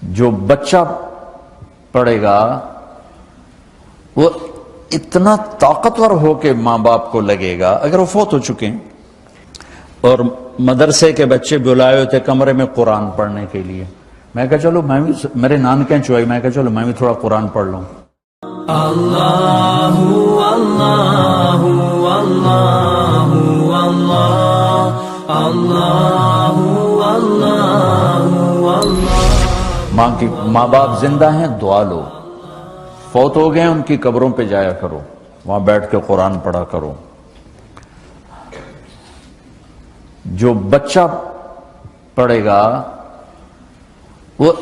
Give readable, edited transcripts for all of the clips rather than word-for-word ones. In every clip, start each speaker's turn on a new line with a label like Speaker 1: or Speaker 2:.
Speaker 1: جو بچہ پڑھے گا وہ اتنا طاقتور ہو کے ماں باپ کو لگے گا، اگر وہ فوت ہو چکے ہیں، اور مدرسے کے بچے بلائے ہوئے تھے کمرے میں قرآن پڑھنے کے لیے، میں کہا چلو میں بھی، میرے نانکیں چوئی، میں کہا چلو میں بھی تھوڑا قرآن پڑھ لوں۔
Speaker 2: اللہ اللہ اللہ اللہ اللہ اللہ۔
Speaker 1: ماں باپ زندہ ہیں، دعا لو، فوت ہو گئے ان کی قبروں پہ جایا کرو، وہاں بیٹھ کے قرآن پڑھا کرو۔ جو بچہ پڑھے گا وہ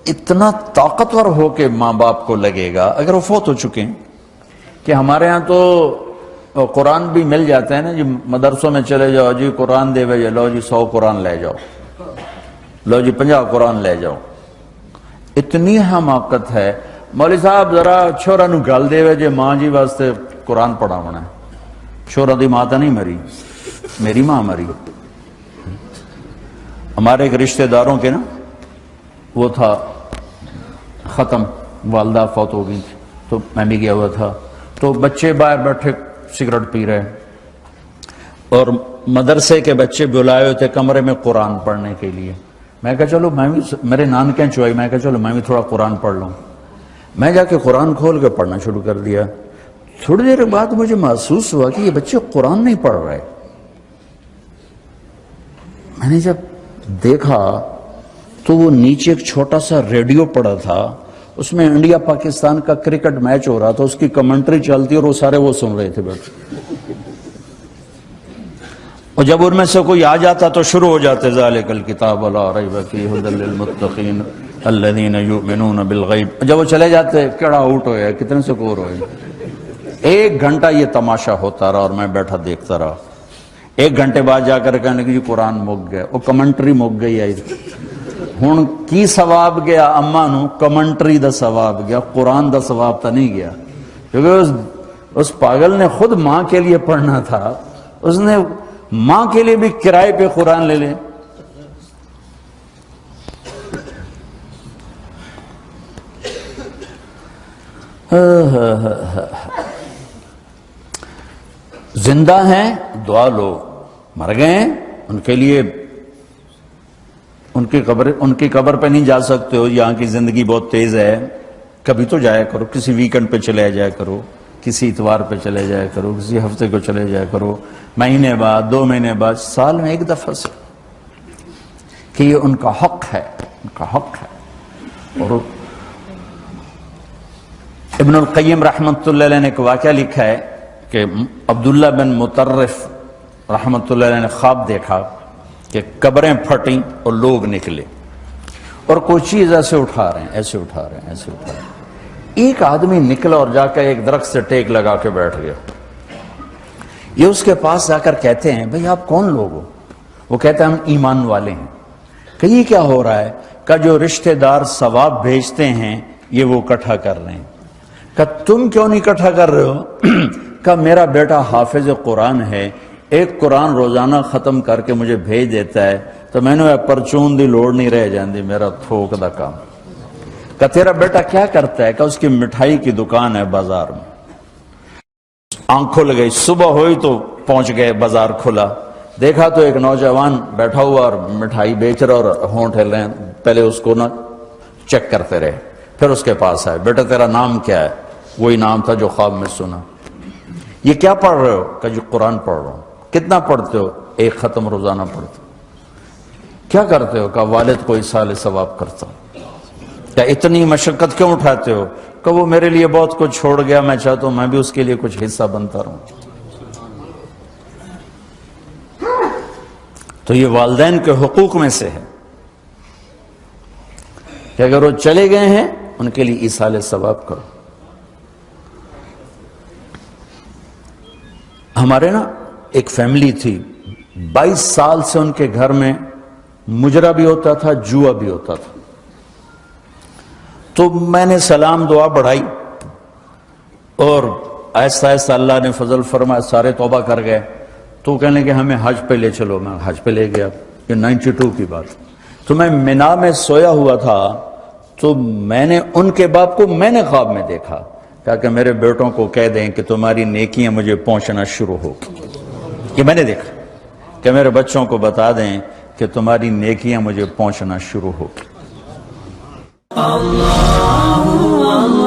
Speaker 1: اتنا طاقتور ہو کے ماں باپ کو لگے گا، اگر وہ فوت ہو چکے ہیں، کہ ہمارے ہاں تو قرآن بھی مل جاتے ہیں نا جی، مدرسوں میں چلے جاؤ جی قرآن دے بھائی، لو جی 100 قرآن لے جاؤ، لو جی 50 قرآن لے جاؤ۔ اتنی حماقت ہے، مولوی صاحب ذرا چھوڑا نو گل دے جی ماں جی واسطے قرآن پڑھا ہونا ہے، چھوڑا دی ماں تو نہیں مری، میری ماں مری۔ ہمارے ایک رشتہ داروں کے نا وہ تھا ختم، والدہ فوت ہو گئی تھی، تو میں بھی گیا ہوا تھا، تو بچے باہر بیٹھے سگریٹ پی رہے، اور مدرسے کے بچے بلائے ہوئے تھے کمرے میں قرآن پڑھنے کے لیے، میں کہا چلو میں بھی، میرے نانکیں چوئی، میں کہا چلو میں بھی تھوڑا قرآن پڑھ لوں۔ میں جا کے قرآن کھول کے پڑھنا شروع کر دیا، تھوڑی دیر بعد مجھے محسوس ہوا کہ یہ بچے قرآن نہیں پڑھ رہے۔ میں نے جب دیکھا تو وہ نیچے ایک چھوٹا سا ریڈیو پڑا تھا، اس میں انڈیا پاکستان کا کرکٹ میچ ہو رہا تھا، اس کی کمنٹری چلتی اور وہ سارے وہ سن رہے تھے بیٹھ، اور جب ان میں سے کوئی آ جاتا تو شروع ہو جاتے ذالک الکتاب لا ریب فیہ ھدی للمتقین الذین یؤمنون بالغیب۔ جب وہ چلے جاتے کیڑا آؤٹ ہوئے، کتنے سکور ہوئے۔ 1 گھنٹہ یہ تماشا ہوتا رہا اور میں بیٹھا دیکھتا رہا۔ 1 گھنٹے بعد جا کر کہنے کہ جی قرآن مک گیا، وہ کمنٹری مک گئی ہے، ہن کی ثواب گیا اما نو، کمنٹری دا ثواب گیا، قرآن دا ثواب تا نہیں گیا، کیونکہ اس پاگل نے خود ماں کے لیے پڑھنا تھا، اس نے ماں کے لیے بھی کرائے پہ قرآن لے لے۔ زندہ ہیں دعا لو، مر گئے ہیں ان کے لیے، ان کی قبر پہ نہیں جا سکتے ہو، یہاں کی زندگی بہت تیز ہے، کبھی تو جایا کرو، کسی ویکنڈ پہ چلے جایا کرو، کسی اتوار پہ چلے جایا کرو، کسی ہفتے کو چلے جایا کرو، مہینے بعد، 2 مہینے بعد، سال میں 1 دفعہ سے، کہ یہ ان کا حق ہے، ان کا حق ہے۔ اور ابن القیم رحمۃ اللہ علیہ نے ایک واقعہ لکھا ہے کہ عبداللہ بن مطرف رحمۃ اللہ علیہ نے خواب دیکھا کہ قبریں پھٹیں اور لوگ نکلے اور کوئی چیز ایسے اٹھا رہے ہیں، ایسے اٹھا رہے ہیں، ایسے اٹھا رہے ہیں۔ ایک آدمی نکلا اور جا کر ایک درخت سے ٹیک لگا کے بیٹھ گیا۔ یہ اس کے پاس جا کر کہتے ہیں بھئی آپ کون لوگ ہو؟ وہ کہتے ہیں ہم ایمان والے ہیں۔ کہ یہ کیا ہو رہا ہے؟ کہ جو رشتہ دار ثواب بھیجتے ہیں یہ وہ اکٹھا کر رہے ہیں۔ کہ تم کیوں نہیں اکٹھا کر رہے ہو؟ کہ میرا بیٹا حافظ قرآن ہے، 1 قرآن روزانہ ختم کر کے مجھے بھیج دیتا ہے، تو میں نے پرچون دی لوڑ نہیں رہ جاندی، میرا تھوک دا کام۔ کہ تیرا بیٹا کیا کرتا ہے؟ کہ اس کی مٹھائی کی دکان ہے بازار میں۔ آنکھ کھل گئی، صبح ہوئی تو پہنچ گئے، بازار کھلا، دیکھا تو ایک نوجوان بیٹھا ہوا اور مٹھائی بیچ رہا اور ہونٹ ہل رہے ہیں۔ پہلے اس کو چیک کرتے رہے، پھر اس کے پاس آئے، بیٹا تیرا نام کیا ہے؟ وہی نام تھا جو خواب میں سنا۔ یہ کیا پڑھ رہے ہو؟ کہ جو قرآن پڑھ رہا ہوں۔ کتنا پڑھتے ہو؟ 1 ختم روزانہ پڑھتے ہو۔ کیا کرتے ہو؟ کہ والد کو ایصال ثواب کرتا ہوں۔ کیا اتنی مشقت کیوں اٹھاتے ہو؟ کہ وہ میرے لیے بہت کچھ چھوڑ گیا، میں چاہتا ہوں میں بھی اس کے لیے کچھ حصہ بنتا رہوں۔ تو یہ والدین کے حقوق میں سے ہے کہ اگر وہ چلے گئے ہیں ان کے لیے ایصال ثواب کرو۔ ہمارے نا ایک فیملی تھی، 22 سال سے ان کے گھر میں مجرا بھی ہوتا تھا، جوا بھی ہوتا تھا۔ تو میں نے سلام دعا بڑھائی اور آہستہ آہستہ اللہ نے فضل فرمایا، سارے توبہ کر گئے۔ تو کہنے کہ ہمیں حج پہ لے چلو، میں حج پہ لے گیا۔ یہ 92 کی بات۔ تو میں مینا میں سویا ہوا تھا تو میں نے ان کے باپ کو میں نے خواب میں دیکھا، کہا کہ میرے بیٹوں کو کہہ دیں کہ تمہاری نیکیاں مجھے پہنچنا شروع ہو گئی. یہ میں نے دیکھا کہ میرے بچوں کو بتا دیں کہ تمہاری نیکیاں مجھے پہنچنا شروع ہو گئی.
Speaker 2: اللہ